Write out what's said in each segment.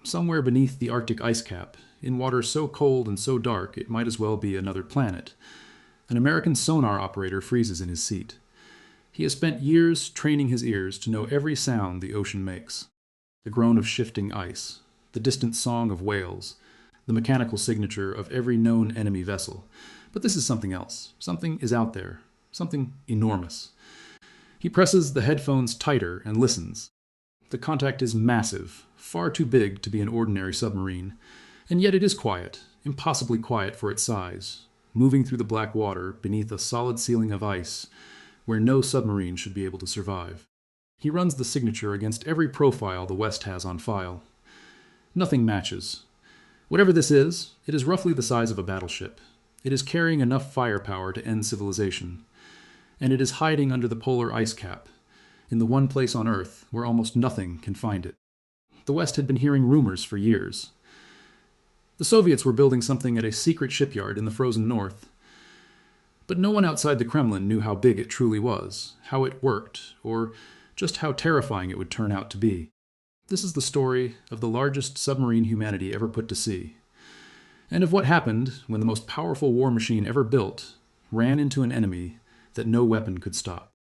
somewhere beneath the Arctic ice cap, in water so cold and so dark it might as well be another planet, an American sonar operator freezes in his seat. He has spent years training his ears to know every sound the ocean makes. The groan of shifting ice, the distant song of whales, the mechanical signature of every known enemy vessel. But this is something else. Something is out there. Something enormous. He presses the headphones tighter and listens. The contact is massive, far too big to be an ordinary submarine, and yet it is quiet, impossibly quiet for its size, moving through the black water beneath a solid ceiling of ice where no submarine should be able to survive. He runs the signature against every profile the West has on file. Nothing matches. Whatever this is, it is roughly the size of a battleship. It is carrying enough firepower to end civilization. And it is hiding under the polar ice cap, in the one place on Earth where almost nothing can find it. The West had been hearing rumors for years. The Soviets were building something at a secret shipyard in the frozen north. But no one outside the Kremlin knew how big it truly was, how it worked, or just how terrifying it would turn out to be. This is the story of the largest submarine humanity ever put to sea, and of what happened when the most powerful war machine ever built ran into an enemy that no weapon could stop.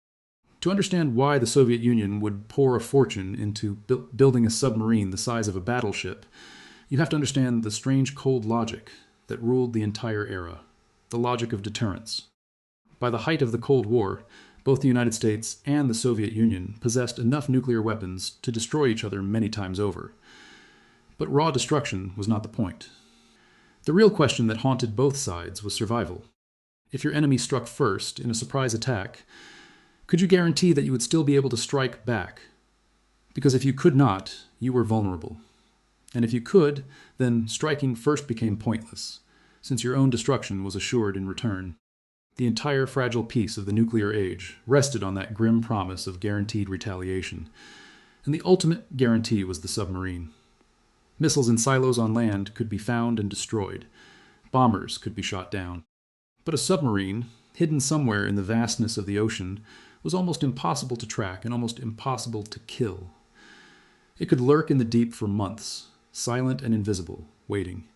To understand why the Soviet Union would pour a fortune into building a submarine the size of a battleship, you have to understand the strange cold logic that ruled the entire era, the logic of deterrence. By the height of the Cold War, both the United States and the Soviet Union possessed enough nuclear weapons to destroy each other many times over. But raw destruction was not the point. The real question that haunted both sides was survival. If your enemy struck first in a surprise attack, could you guarantee that you would still be able to strike back? Because if you could not, you were vulnerable. And if you could, then striking first became pointless, since your own destruction was assured in return. The entire fragile peace of the nuclear age rested on that grim promise of guaranteed retaliation, and the ultimate guarantee was the submarine. Missiles in silos on land could be found and destroyed. Bombers could be shot down. But a submarine, hidden somewhere in the vastness of the ocean, was almost impossible to track and almost impossible to kill. It could lurk in the deep for months, silent and invisible, waiting.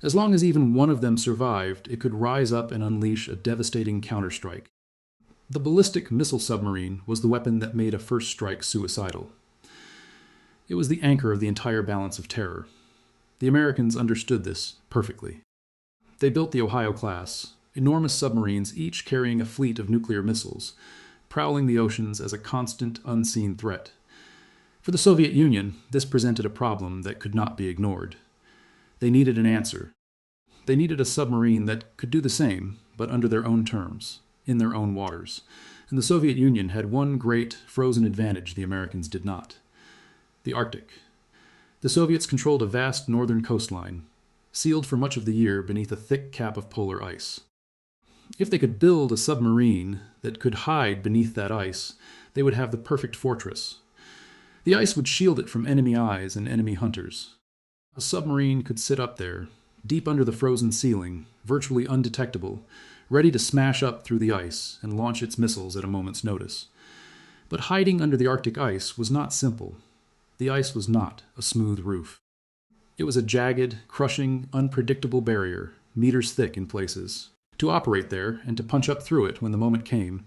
As long as even one of them survived, it could rise up and unleash a devastating counterstrike. The ballistic missile submarine was the weapon that made a first strike suicidal. It was the anchor of the entire balance of terror. The Americans understood this perfectly. They built the Ohio-class, enormous submarines each carrying a fleet of nuclear missiles, prowling the oceans as a constant, unseen threat. For the Soviet Union, this presented a problem that could not be ignored. They needed an answer. They needed a submarine that could do the same, but under their own terms, in their own waters. And the Soviet Union had one great frozen advantage the Americans did not: the Arctic. The Soviets controlled a vast northern coastline, sealed for much of the year beneath a thick cap of polar ice. If they could build a submarine that could hide beneath that ice, they would have the perfect fortress. The ice would shield it from enemy eyes and enemy hunters. A submarine could sit up there, deep under the frozen ceiling, virtually undetectable, ready to smash up through the ice and launch its missiles at a moment's notice. But hiding under the Arctic ice was not simple. The ice was not a smooth roof. It was a jagged, crushing, unpredictable barrier, meters thick in places. To operate there, and to punch up through it when the moment came,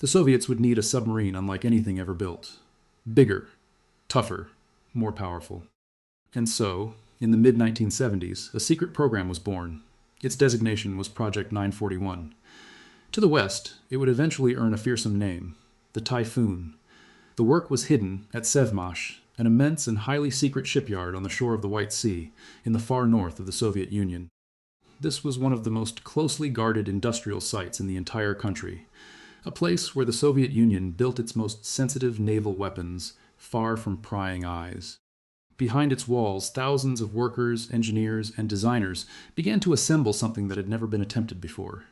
the Soviets would need a submarine unlike anything ever built. Bigger, tougher, more powerful. And so, in the mid-1970s, a secret program was born. Its designation was Project 941. To the west, it would eventually earn a fearsome name: the Typhoon. The work was hidden at Sevmash, an immense and highly secret shipyard on the shore of the White Sea, in the far north of the Soviet Union. This was one of the most closely guarded industrial sites in the entire country, a place where the Soviet Union built its most sensitive naval weapons, far from prying eyes. Behind its walls, thousands of workers, engineers, and designers began to assemble something that had never been attempted before.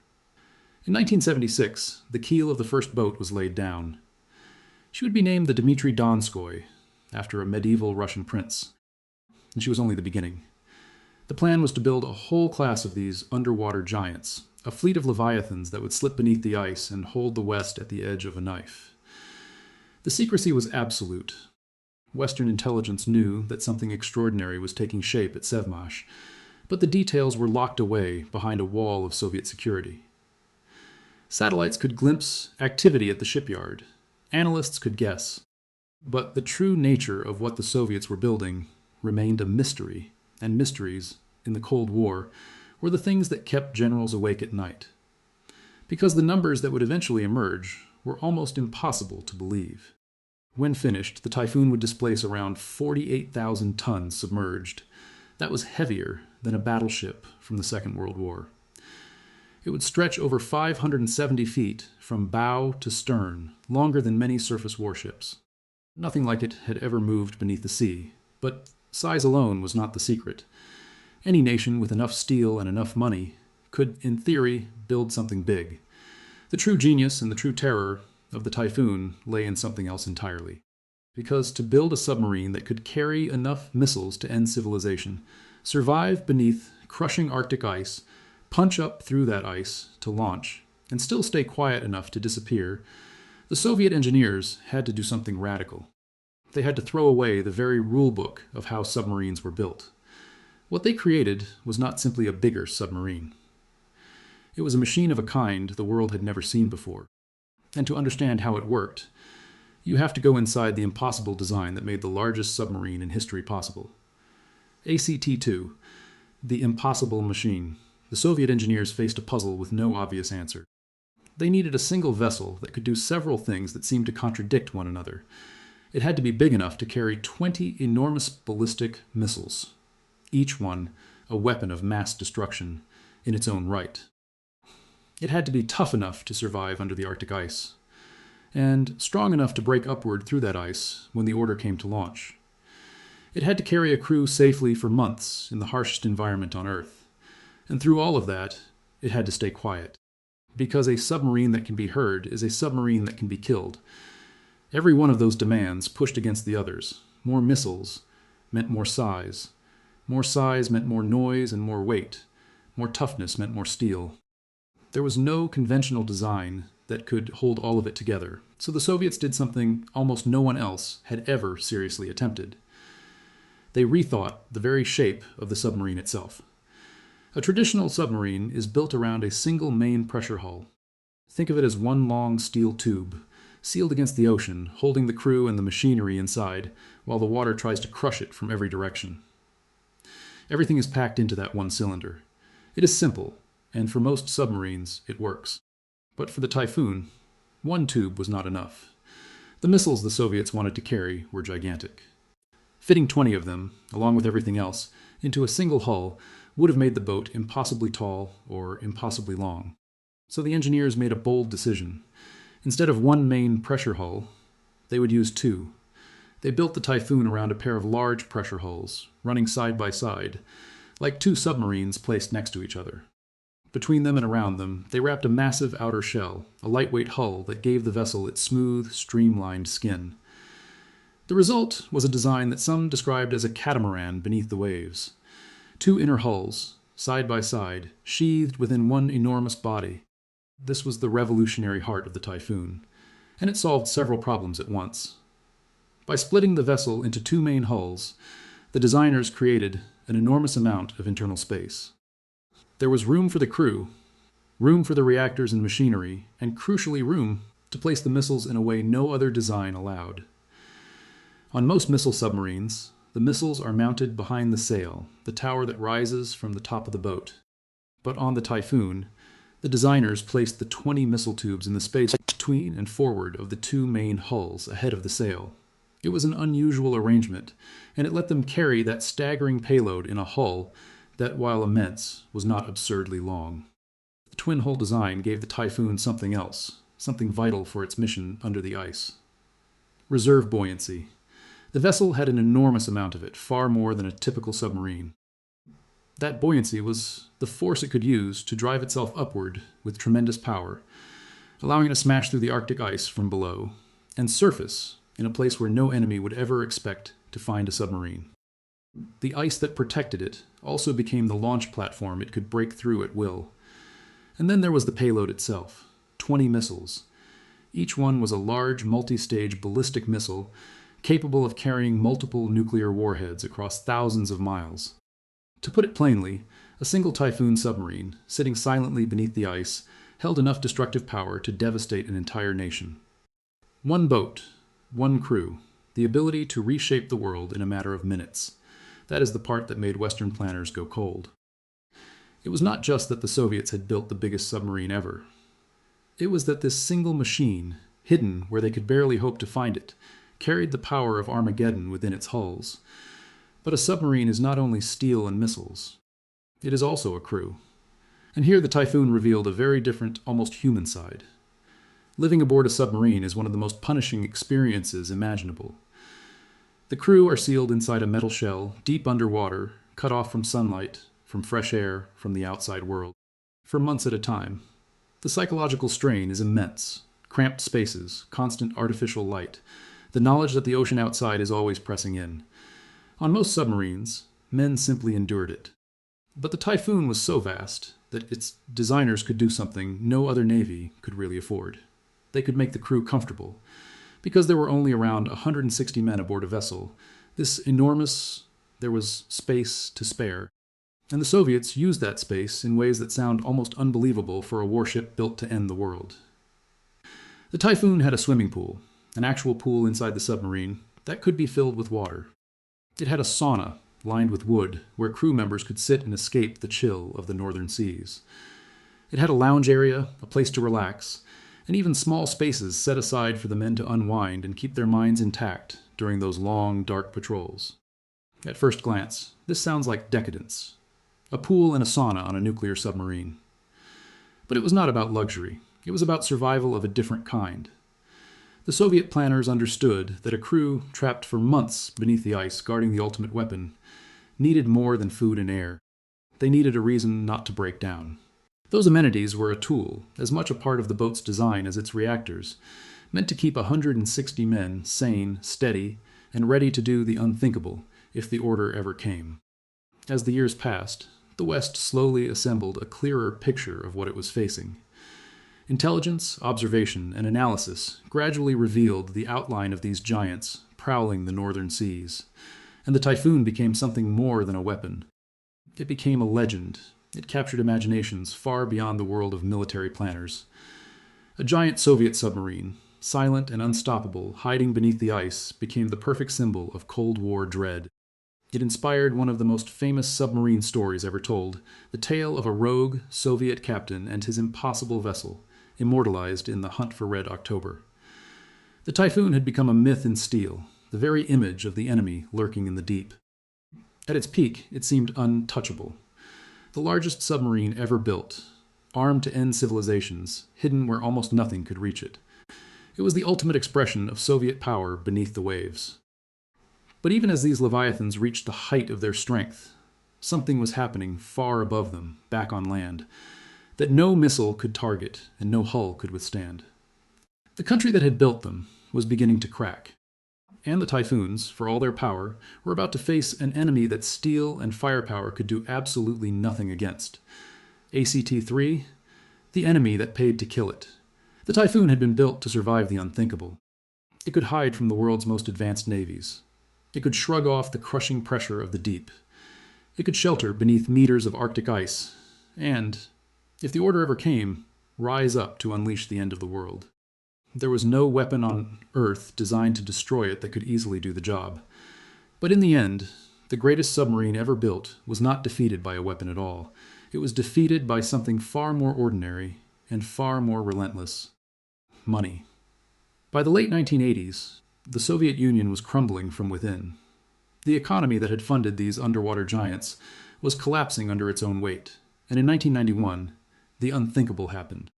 In 1976, the keel of the first boat was laid down. She would be named the Dmitry Donskoy, after a medieval Russian prince. And she was only the beginning. The plan was to build a whole class of these underwater giants, a fleet of leviathans that would slip beneath the ice and hold the West at the edge of a knife. The secrecy was absolute. Western intelligence knew that something extraordinary was taking shape at Sevmash, but the details were locked away behind a wall of Soviet security. Satellites could glimpse activity at the shipyard. Analysts could guess. But the true nature of what the Soviets were building remained a mystery, and mysteries, in the Cold War, were the things that kept generals awake at night. Because the numbers that would eventually emerge were almost impossible to believe. When finished, the Typhoon would displace around 48,000 tons submerged. That was heavier than a battleship from the Second World War. It would stretch over 570 feet from bow to stern, longer than many surface warships. Nothing like it had ever moved beneath the sea, but size alone was not the secret. Any nation with enough steel and enough money could, in theory, build something big. The true genius and the true terror of the Typhoon lay in something else entirely. Because to build a submarine that could carry enough missiles to end civilization, survive beneath crushing Arctic ice, punch up through that ice to launch, and still stay quiet enough to disappear, the Soviet engineers had to do something radical. They had to throw away the very rulebook of how submarines were built. What they created was not simply a bigger submarine. It was a machine of a kind the world had never seen before. And to understand how it worked, you have to go inside the impossible design that made the largest submarine in history possible. ACT-2, the impossible machine. The Soviet engineers faced a puzzle with no obvious answer. They needed a single vessel that could do several things that seemed to contradict one another. It had to be big enough to carry 20 enormous ballistic missiles, each one a weapon of mass destruction in its own right. It had to be tough enough to survive under the Arctic ice, and strong enough to break upward through that ice when the order came to launch. It had to carry a crew safely for months in the harshest environment on Earth, and through all of that, it had to stay quiet. Because a submarine that can be heard is a submarine that can be killed. Every one of those demands pushed against the others. More missiles meant more size. More size meant more noise and more weight. More toughness meant more steel. There was no conventional design that could hold all of it together, so the Soviets did something almost no one else had ever seriously attempted. They rethought the very shape of the submarine itself. A traditional submarine is built around a single main pressure hull. Think of it as one long steel tube, sealed against the ocean, holding the crew and the machinery inside, while the water tries to crush it from every direction. Everything is packed into that one cylinder. It is simple, and for most submarines, it works. But for the Typhoon, one tube was not enough. The missiles the Soviets wanted to carry were gigantic. Fitting 20 of them, along with everything else, into a single hull would have made the boat impossibly tall or impossibly long. So the engineers made a bold decision. Instead of one main pressure hull, they would use two. They built the Typhoon around a pair of large pressure hulls, running side by side, like two submarines placed next to each other. Between them and around them, they wrapped a massive outer shell, a lightweight hull that gave the vessel its smooth, streamlined skin. The result was a design that some described as a catamaran beneath the waves. Two inner hulls, side by side, sheathed within one enormous body. This was the revolutionary heart of the Typhoon, and it solved several problems at once. By splitting the vessel into two main hulls, the designers created an enormous amount of internal space. There was room for the crew, room for the reactors and machinery, and crucially room to place the missiles in a way no other design allowed. On most missile submarines, the missiles are mounted behind the sail, the tower that rises from the top of the boat. But on the Typhoon, the designers placed the 20 missile tubes in the space between and forward of the two main hulls ahead of the sail. It was an unusual arrangement, and it let them carry that staggering payload in a hull that, while immense, was not absurdly long. The twin-hull design gave the Typhoon something else, something vital for its mission under the ice. Reserve buoyancy. The vessel had an enormous amount of it, far more than a typical submarine. That buoyancy was the force it could use to drive itself upward with tremendous power, allowing it to smash through the Arctic ice from below, and surface in a place where no enemy would ever expect to find a submarine. The ice that protected it also became the launch platform it could break through at will. And then there was the payload itself, 20 missiles. Each one was a large multi-stage ballistic missile capable of carrying multiple nuclear warheads across thousands of miles. To put it plainly, a single Typhoon submarine, sitting silently beneath the ice, held enough destructive power to devastate an entire nation. One boat, one crew, the ability to reshape the world in a matter of minutes. That is the part that made Western planners go cold. It was not just that the Soviets had built the biggest submarine ever. It was that this single machine, hidden where they could barely hope to find it, carried the power of Armageddon within its hulls. But a submarine is not only steel and missiles. It is also a crew. And here the Typhoon revealed a very different, almost human side. Living aboard a submarine is one of the most punishing experiences imaginable. The crew are sealed inside a metal shell, deep underwater, cut off from sunlight, from fresh air, from the outside world, for months at a time. The psychological strain is immense. Cramped spaces, constant artificial light, the knowledge that the ocean outside is always pressing in. On most submarines, men simply endured it. But the Typhoon was so vast that its designers could do something no other navy could really afford. They could make the crew comfortable. Because there were only around 160 men aboard a vessel, there was space to spare. And the Soviets used that space in ways that sound almost unbelievable for a warship built to end the world. The Typhoon had a swimming pool, an actual pool inside the submarine, that could be filled with water. It had a sauna, lined with wood, where crew members could sit and escape the chill of the northern seas. It had a lounge area, a place to relax, and even small spaces set aside for the men to unwind and keep their minds intact during those long, dark patrols. At first glance, this sounds like decadence. A pool and a sauna on a nuclear submarine. But it was not about luxury. It was about survival of a different kind. The Soviet planners understood that a crew trapped for months beneath the ice guarding the ultimate weapon needed more than food and air. They needed a reason not to break down. Those amenities were a tool, as much a part of the boat's design as its reactors, meant to keep 160 men sane, steady, and ready to do the unthinkable if the order ever came. As the years passed, the West slowly assembled a clearer picture of what it was facing. Intelligence, observation, and analysis gradually revealed the outline of these giants prowling the northern seas, and the Typhoon became something more than a weapon. It became a legend. It captured imaginations far beyond the world of military planners. A giant Soviet submarine, silent and unstoppable, hiding beneath the ice, became the perfect symbol of Cold War dread. It inspired one of the most famous submarine stories ever told, the tale of a rogue Soviet captain and his impossible vessel, immortalized in The Hunt for Red October. The Typhoon had become a myth in steel, the very image of the enemy lurking in the deep. At its peak, it seemed untouchable. The largest submarine ever built, armed to end civilizations, hidden where almost nothing could reach it. It was the ultimate expression of Soviet power beneath the waves. But even as these leviathans reached the height of their strength, something was happening far above them, back on land, that no missile could target and no hull could withstand. The country that had built them was beginning to crack. And the Typhoons, for all their power, were about to face an enemy that steel and firepower could do absolutely nothing against. ACT-3, the enemy that paid to kill it. The Typhoon had been built to survive the unthinkable. It could hide from the world's most advanced navies. It could shrug off the crushing pressure of the deep. It could shelter beneath meters of Arctic ice, and, if the order ever came, rise up to unleash the end of the world. There was no weapon on Earth designed to destroy it that could easily do the job. But in the end, the greatest submarine ever built was not defeated by a weapon at all. It was defeated by something far more ordinary and far more relentless: money. By the late 1980s, the Soviet Union was crumbling from within. The economy that had funded these underwater giants was collapsing under its own weight, and in 1991, the unthinkable happened.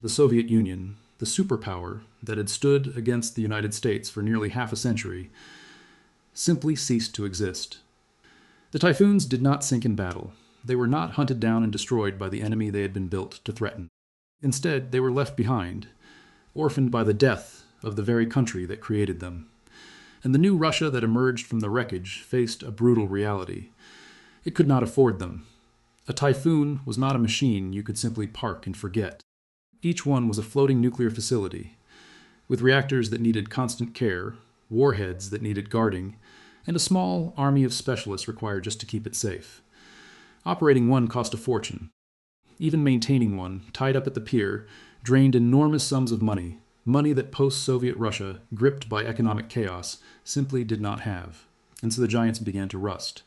The Soviet Union, the superpower that had stood against the United States for nearly half a century, simply ceased to exist. The Typhoons did not sink in battle. They were not hunted down and destroyed by the enemy they had been built to threaten. Instead, they were left behind, orphaned by the death of the very country that created them. And the new Russia that emerged from the wreckage faced a brutal reality. It could not afford them. A Typhoon was not a machine you could simply park and forget. Each one was a floating nuclear facility, with reactors that needed constant care, warheads that needed guarding, and a small army of specialists required just to keep it safe. Operating one cost a fortune. Even maintaining one, tied up at the pier, drained enormous sums of money, money that post-Soviet Russia, gripped by economic chaos, simply did not have. And so the giants began to rust.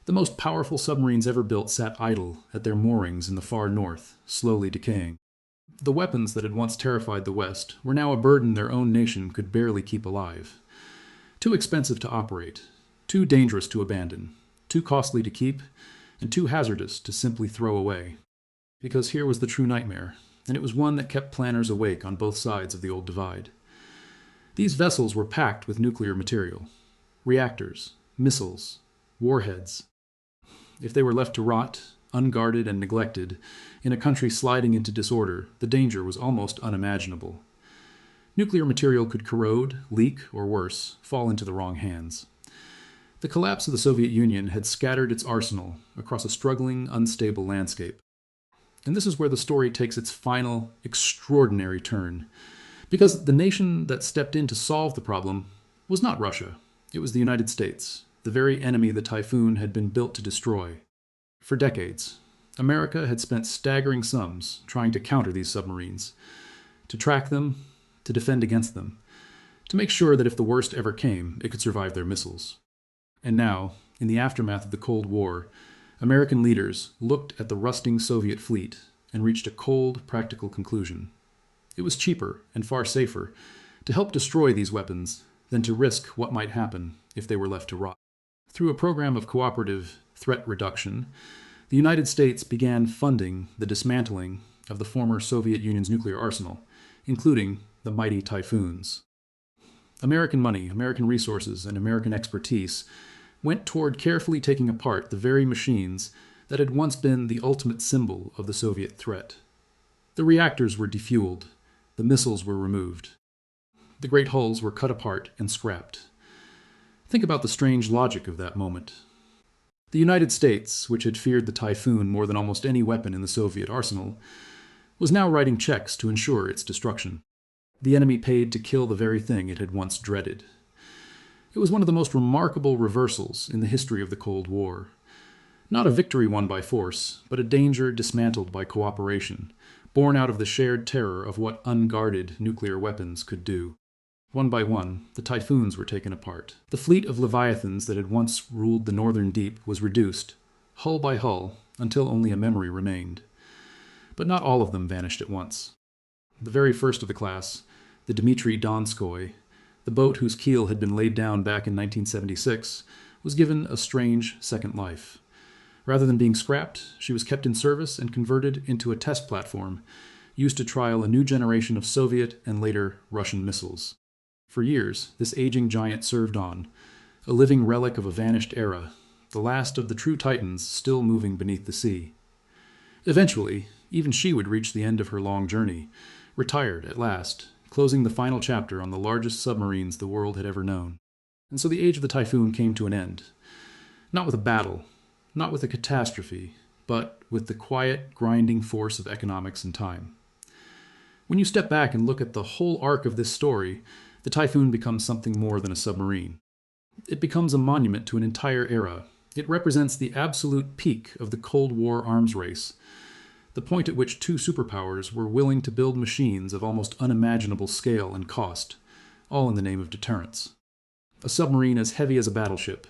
The most powerful submarines ever built sat idle at their moorings in the far north, slowly decaying. The weapons that had once terrified the West were now a burden their own nation could barely keep alive. Too expensive to operate, too dangerous to abandon, too costly to keep, and too hazardous to simply throw away. Because here was the true nightmare, and it was one that kept planners awake on both sides of the old divide. These vessels were packed with nuclear material, reactors, missiles, warheads. If they were left to rot, unguarded and neglected, in a country sliding into disorder, the danger was almost unimaginable. Nuclear material could corrode, leak, or worse, fall into the wrong hands. The collapse of the Soviet Union had scattered its arsenal across a struggling, unstable landscape. And this is where the story takes its final, extraordinary turn. Because the nation that stepped in to solve the problem was not Russia. It was the United States, the very enemy the Typhoon had been built to destroy. For decades, America had spent staggering sums trying to counter these submarines, to track them, to defend against them, to make sure that if the worst ever came, it could survive their missiles. And now, in the aftermath of the Cold War, American leaders looked at the rusting Soviet fleet and reached a cold, practical conclusion. It was cheaper and far safer to help destroy these weapons than to risk what might happen if they were left to rot. Through a program of cooperative threat reduction, the United States began funding the dismantling of the former Soviet Union's nuclear arsenal, including the mighty Typhoons. American money, American resources, and American expertise went toward carefully taking apart the very machines that had once been the ultimate symbol of the Soviet threat. The reactors were defueled, the missiles were removed. The great hulls were cut apart and scrapped. Think about the strange logic of that moment. The United States, which had feared the Typhoon more than almost any weapon in the Soviet arsenal, was now writing checks to ensure its destruction. The enemy paid to kill the very thing it had once dreaded. It was one of the most remarkable reversals in the history of the Cold War. Not a victory won by force, but a danger dismantled by cooperation, born out of the shared terror of what unguarded nuclear weapons could do. One by one, the Typhoons were taken apart. The fleet of leviathans that had once ruled the northern deep was reduced, hull by hull, until only a memory remained. But not all of them vanished at once. The very first of the class, the Dmitry Donskoy, the boat whose keel had been laid down back in 1976, was given a strange second life. Rather than being scrapped, she was kept in service and converted into a test platform, used to trial a new generation of Soviet and later Russian missiles. For years, this aging giant served on, a living relic of a vanished era, the last of the true titans still moving beneath the sea. Eventually, even she would reach the end of her long journey, retired at last, closing the final chapter on the largest submarines the world had ever known. And so the age of the Typhoon came to an end. Not with a battle, not with a catastrophe, but with the quiet, grinding force of economics and time. When you step back and look at the whole arc of this story, the Typhoon becomes something more than a submarine. It becomes a monument to an entire era. It represents the absolute peak of the Cold War arms race, the point at which two superpowers were willing to build machines of almost unimaginable scale and cost, all in the name of deterrence. A submarine as heavy as a battleship,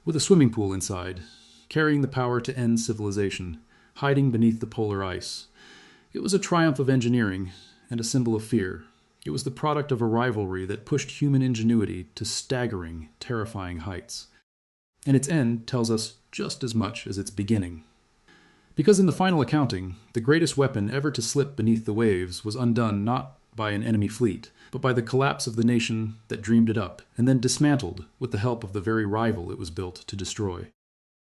with a swimming pool inside, carrying the power to end civilization, hiding beneath the polar ice. It was a triumph of engineering and a symbol of fear. It was the product of a rivalry that pushed human ingenuity to staggering, terrifying heights. And its end tells us just as much as its beginning. Because in the final accounting, the greatest weapon ever to slip beneath the waves was undone not by an enemy fleet, but by the collapse of the nation that dreamed it up, and then dismantled with the help of the very rival it was built to destroy.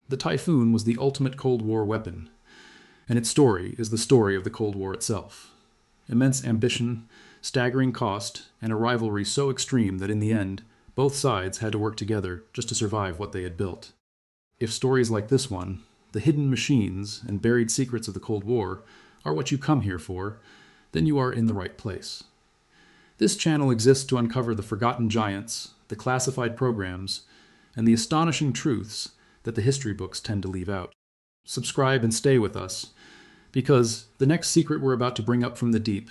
The Typhoon was the ultimate Cold War weapon, and its story is the story of the Cold War itself. Immense ambition, staggering cost, and a rivalry so extreme that in the end, both sides had to work together just to survive what they had built. If stories like this one, the hidden machines and buried secrets of the Cold War, are what you come here for, then you are in the right place. This channel exists to uncover the forgotten giants, the classified programs, and the astonishing truths that the history books tend to leave out. Subscribe and stay with us, because the next secret we're about to bring up from the deep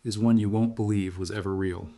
is one you won't believe was ever real.